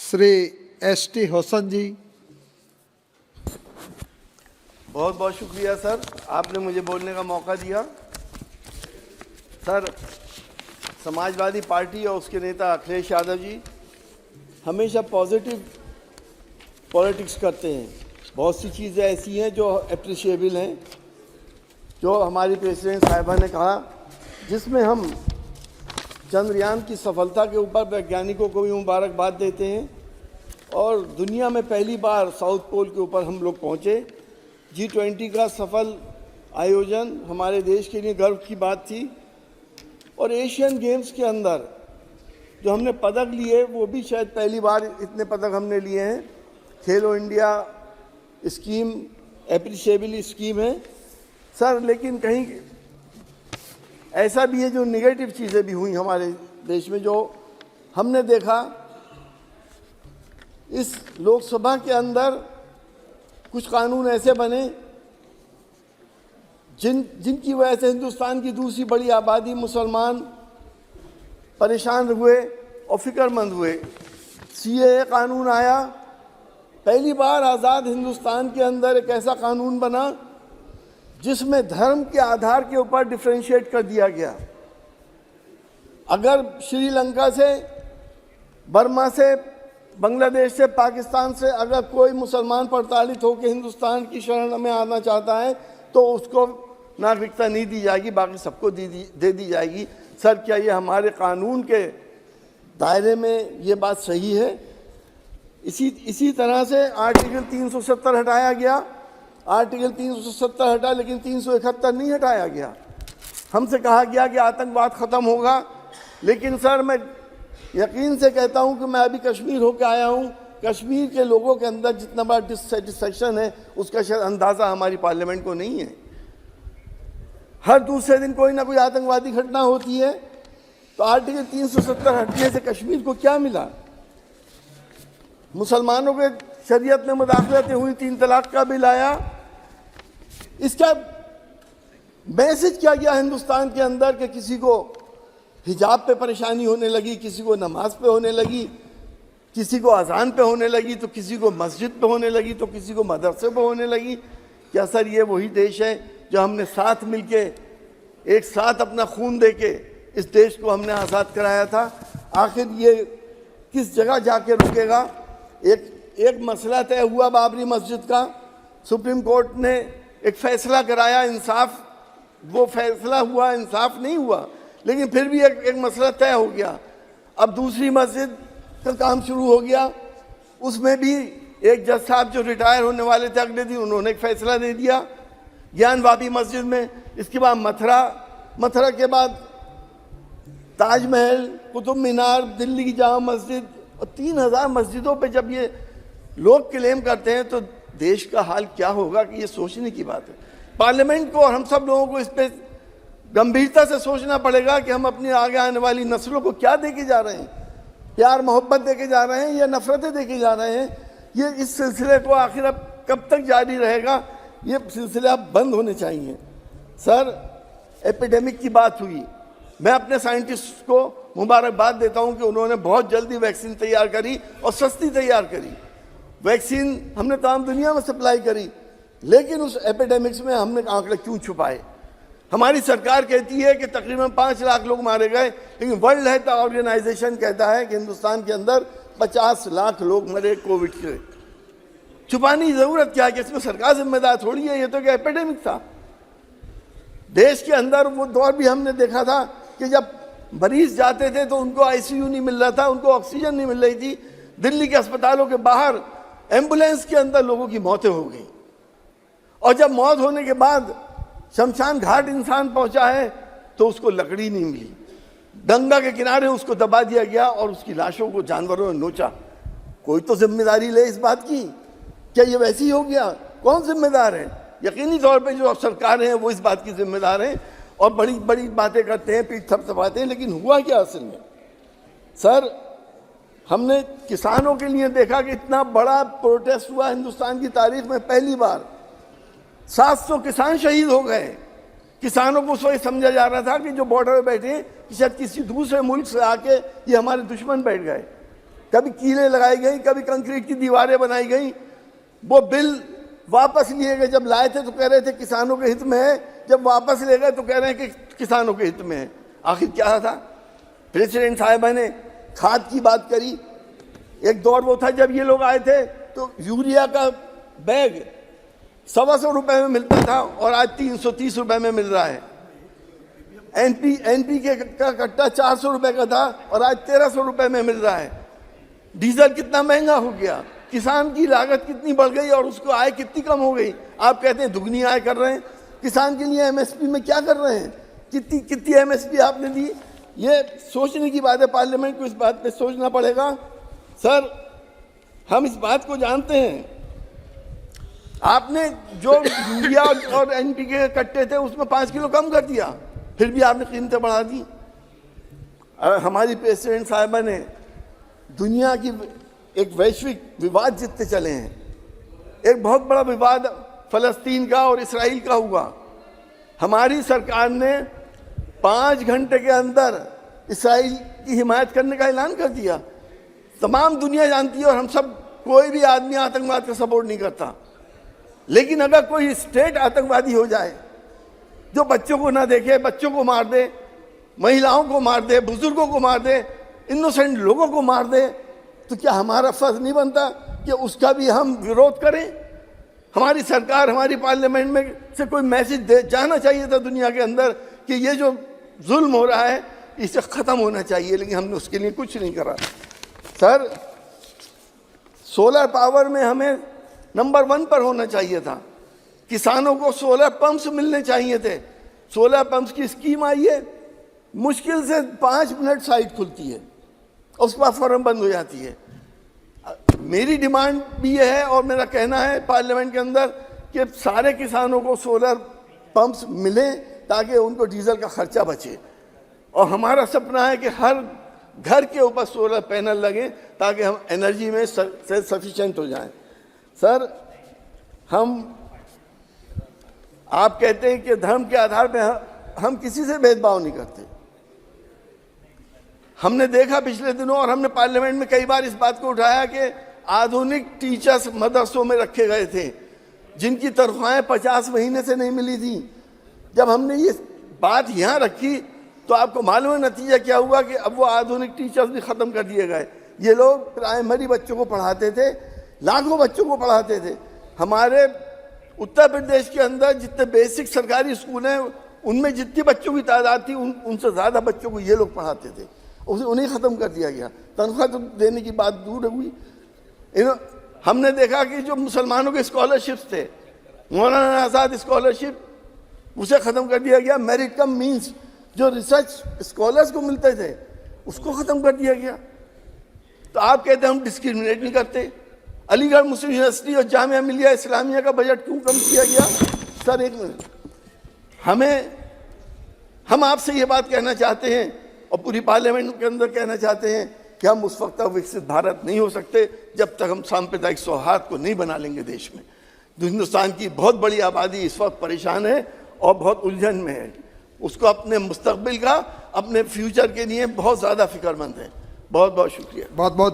Shri ST. होसन जी। बहुत बहुत शुक्रिया सर, आपने मुझे बोलने का मौका दिया। सर, समाजवादी पार्टी और उसके नेता अखिलेश यादव जी हमेशा पॉजिटिव पॉलिटिक्स करते हैं। बहुत सी चीज़ें ऐसी हैं जो अप्रिशिएबल हैं, जो हमारी प्रेसिडेंट साहिबा ने कहा, जिसमें हम चंद्रयान की सफलता के ऊपर वैज्ञानिकों को भी मुबारकबाद देते हैं और दुनिया में पहली बार साउथ पोल के ऊपर हम लोग पहुँचे। G20 का सफल आयोजन हमारे देश के लिए गर्व की बात थी और एशियन गेम्स के अंदर जो हमने पदक लिए वो भी शायद पहली बार इतने पदक हमने लिए हैं। खेलो इंडिया स्कीम एप्रिशिएबल स्कीम है सर, लेकिन कहीं ऐसा भी है जो नेगेटिव चीज़ें भी हुई हमारे देश में। जो हमने देखा इस लोकसभा के अंदर कुछ कानून ऐसे बने जिनकी वजह से हिंदुस्तान की दूसरी बड़ी आबादी मुसलमान परेशान हुए और फिक्रमंद हुए। CAA कानून आया, पहली बार आज़ाद हिंदुस्तान के अंदर एक ऐसा कानून बना जिसमें धर्म के आधार के ऊपर डिफरेंशिएट कर दिया गया। अगर श्रीलंका से, बर्मा से, बांग्लादेश से, पाकिस्तान से अगर कोई मुसलमान प्रताड़ित होकर हिंदुस्तान की शरण में आना चाहता है तो उसको नागरिकता नहीं दी जाएगी, बाकी सबको दे दी जाएगी। सर, क्या ये हमारे कानून के दायरे में ये बात सही है? इसी तरह से आर्टिकल 370 हटाया गया। आर्टिकल 370 हटा, लेकिन 371 नहीं हटाया गया। हमसे कहा गया कि आतंकवाद ख़त्म होगा, लेकिन सर मैं यकीन से कहता हूं कि मैं अभी कश्मीर होकर आया हूं। कश्मीर के लोगों के अंदर जितना बड़ा डिससेटिस्फेक्शन है उसका शायद अंदाज़ा हमारी पार्लियामेंट को नहीं है। हर दूसरे दिन कोई ना कोई आतंकवादी घटना होती है। तो आर्टिकल 370 हटने से कश्मीर को क्या मिला? मुसलमानों के शरीयत में मुदाखलतें हुई, 3 तलाक का बिल आया। इसका मैसेज क्या गया हिंदुस्तान के अंदर कि किसी को हिजाब पे परेशानी होने लगी, किसी को नमाज पे होने लगी, किसी को अजान पे होने लगी, तो किसी को मस्जिद पे होने लगी, तो किसी को मदरसे पे होने लगी। क्या सर ये वही देश है जो हमने साथ मिलके एक साथ अपना खून देके इस देश को हमने आज़ाद कराया था? आखिर ये किस जगह जाके रुकेगा? एक मसला तय हुआ बाबरी मस्जिद का, सुप्रीम कोर्ट ने एक फैसला कराया, इंसाफ वो फैसला हुआ, इंसाफ नहीं हुआ, लेकिन फिर भी एक मसला तय हो गया। अब दूसरी मस्जिद का काम शुरू हो गया, उसमें भी एक जज साहब जो रिटायर होने वाले थे अगले दिन, उन्होंने एक फैसला दे दिया ज्ञानवापी मस्जिद में। इसके बाद मथुरा के बाद ताजमहल, कुतुब मीनार, दिल्ली की जामा मस्जिद और 3000 मस्जिदों पे जब ये लोग क्लेम करते हैं तो देश का हाल क्या होगा कि ये सोचने की बात है। पार्लियामेंट को और हम सब लोगों को इस पर गंभीरता से सोचना पड़ेगा कि हम अपनी आगे आने वाली नस्लों को क्या देके जा रहे हैं। प्यार मोहब्बत देके जा रहे हैं या नफरतें देके जा रहे हैं? ये इस सिलसिले को आखिर अब कब तक जारी रहेगा? ये सिलसिला अब बंद होने चाहिए। सर, एपिडेमिक की बात हुई, मैं अपने साइंटिस्ट को मुबारकबाद देता हूं कि उन्होंने बहुत जल्दी वैक्सीन तैयार करी और सस्ती तैयार करी। वैक्सीन हमने तमाम दुनिया में सप्लाई करी, लेकिन उस एपिडेमिक्स में हमने आंकड़े क्यों छुपाए? हमारी सरकार कहती है कि तकरीबन 5 लाख लोग मारे गए, लेकिन वर्ल्ड हेल्थ ऑर्गेनाइजेशन कहता है कि हिंदुस्तान के अंदर 50 लाख लोग मरे कोविड से। छुपाने की जरूरत क्या है कि इसमें सरकार जिम्मेदार थोड़ी है, ये तो क्या एपिडेमिक था। देश के अंदर वो दौर भी हमने देखा था कि जब मरीज जाते थे तो उनको ICU नहीं मिल रहा था, उनको ऑक्सीजन नहीं मिल रही थी। दिल्ली के अस्पतालों के बाहर एम्बुलेंस के अंदर लोगों की मौतें हो गई, और जब मौत होने के बाद शमशान घाट इंसान पहुंचा है तो उसको लकड़ी नहीं मिली, गंगा के किनारे उसको दबा दिया गया और उसकी लाशों को जानवरों ने नोचा। कोई तो जिम्मेदारी ले इस बात की। क्या ये वैसे ही हो गया? कौन जिम्मेदार है? यकीनी तौर पे जो सरकारें हैं वो इस बात की जिम्मेदार हैं और बड़ी बड़ी बातें करते हैं, पीठ थपथपाते हैं, लेकिन हुआ क्या असल में? सर, हमने किसानों के लिए देखा कि इतना बड़ा प्रोटेस्ट हुआ हिंदुस्तान की तारीख में पहली बार। 700 किसान शहीद हो गए। किसानों को उस वक्त समझा जा रहा था कि जो बॉर्डर पे बैठे हैं कि शायद किसी दूसरे मुल्क से आके ये हमारे दुश्मन बैठ गए। कभी कीलें लगाई गई, कभी कंक्रीट की दीवारें बनाई गई। वो बिल वापस लिए गए, जब लाए थे तो कह रहे थे किसानों के हित में है, जब वापस ले गए तो कह रहे हैं कि किसानों के हित में है। आखिर क्या था? प्रेसिडेंट साहिबा ने खाद की बात करी। एक दौर वो था जब ये लोग आए थे तो यूरिया का बैग 125 रुपए में मिलता था और आज 330 रुपए में मिल रहा है। एनपीके का कट्टा 400 रुपए का था और आज 1300 रुपए में मिल रहा है। डीजल कितना महंगा हो गया, किसान की लागत कितनी बढ़ गई और उसको आय कितनी कम हो गई। आप कहते हैं दुगनी आय कर रहे हैं, किसान के लिए एमएसपी में क्या कर रहे हैं? कितनी एमएसपी आपने दी? ये सोचने की बात है, पार्लियामेंट को इस बात पे सोचना पड़ेगा। सर, हम इस बात को जानते हैं, आपने जो यूरिया और एनपीके के कट्टे थे उसमें 5 किलो कम कर दिया, फिर भी आपने कीमतें बढ़ा दी। हमारी प्रेसिडेंट साहिबा ने दुनिया की एक वैश्विक विवाद जितने चले हैं, एक बहुत बड़ा विवाद फलस्तीन का और इसराइल का हुआ। हमारी सरकार ने 5 घंटे के अंदर इसराइल की हिमायत करने का ऐलान कर दिया। तमाम दुनिया जानती है और हम सब, कोई भी आदमी आतंकवाद का सपोर्ट नहीं करता, लेकिन अगर कोई स्टेट आतंकवादी हो जाए जो बच्चों को ना देखे, बच्चों को मार दे, महिलाओं को मार दे, बुजुर्गों को मार दे, इनोसेंट लोगों को मार दे, तो क्या हमारा फर्ज नहीं बनता कि उसका भी हम विरोध करें? हमारी सरकार, हमारी पार्लियामेंट में से कोई मैसेज दे जाना चाहिए था दुनिया के अंदर कि ये जो जुल्म हो रहा है इसे ख़त्म होना चाहिए, लेकिन हमने उसके लिए कुछ नहीं करा। सर, सोलर पावर में हमें नंबर 1 पर होना चाहिए था। किसानों को सोलर पंप्स मिलने चाहिए थे। सोलर पंप्स की स्कीम आई है, मुश्किल से 5 मिनट साइट खुलती है, उसके बाद फौरन बंद हो जाती है। मेरी डिमांड भी ये है और मेरा कहना है पार्लियामेंट के अंदर कि सारे किसानों को सोलर पंप्स मिले ताकि उनको डीजल का खर्चा बचे, और हमारा सपना है कि हर घर के ऊपर सोलर पैनल लगे ताकि हम एनर्जी में सेल्फ सफिशिएंट हो जाएं। सर, आप कहते हैं कि धर्म के आधार पर हम किसी से भेदभाव नहीं करते। हमने देखा पिछले दिनों और हमने पार्लियामेंट में कई बार इस बात को उठाया कि आधुनिक टीचर्स मदरसों में रखे गए थे जिनकी तनख्वाहें 50 महीने से नहीं मिली थी। जब हमने ये बात यहाँ रखी तो आपको मालूम है नतीजा क्या हुआ कि अब वो आधुनिक टीचर्स भी ख़त्म कर दिए गए। ये लोग प्राइमरी बच्चों को पढ़ाते थे, लाखों बच्चों को पढ़ाते थे। हमारे उत्तर प्रदेश के अंदर जितने बेसिक सरकारी स्कूल हैं उनमें जितनी बच्चों की तादाद थी उनसे ज़्यादा बच्चों को ये लोग पढ़ाते थे, उन्हें ख़त्म कर दिया गया। तनख्वाह तो देने की बात दूर हुई। हमने देखा कि जो मुसलमानों के स्कॉलरशिप्स थे, मौलाना आज़ाद स्कॉलरशिप, उसे ख़त्म कर दिया गया। मेरिट कम मीन्स जो रिसर्च स्कॉलर्स को मिलते थे उसको ख़त्म कर दिया गया। तो आप कहते हैं हम डिस्क्रिमिनेट नहीं करते। अलीगढ़ मुस्लिम यूनिवर्सिटी और जामिया मिलिया इस्लामिया का बजट क्यों कम किया गया? सर, एक मिनट, हम आपसे ये बात कहना चाहते हैं और पूरी पार्लियामेंट के अंदर कहना चाहते हैं कि हम उस वक्त तक विकसित भारत नहीं हो सकते जब तक हम सांप्रदायिक सौहार्द को नहीं बना लेंगे देश में। हिंदुस्तान की बहुत बड़ी आबादी इस वक्त परेशान है और बहुत उलझन में है। उसको अपने मुस्तकबिल का, अपने फ्यूचर के लिए बहुत ज़्यादा फिक्रमंद है। बहुत बहुत शुक्रिया। बहुत बहुत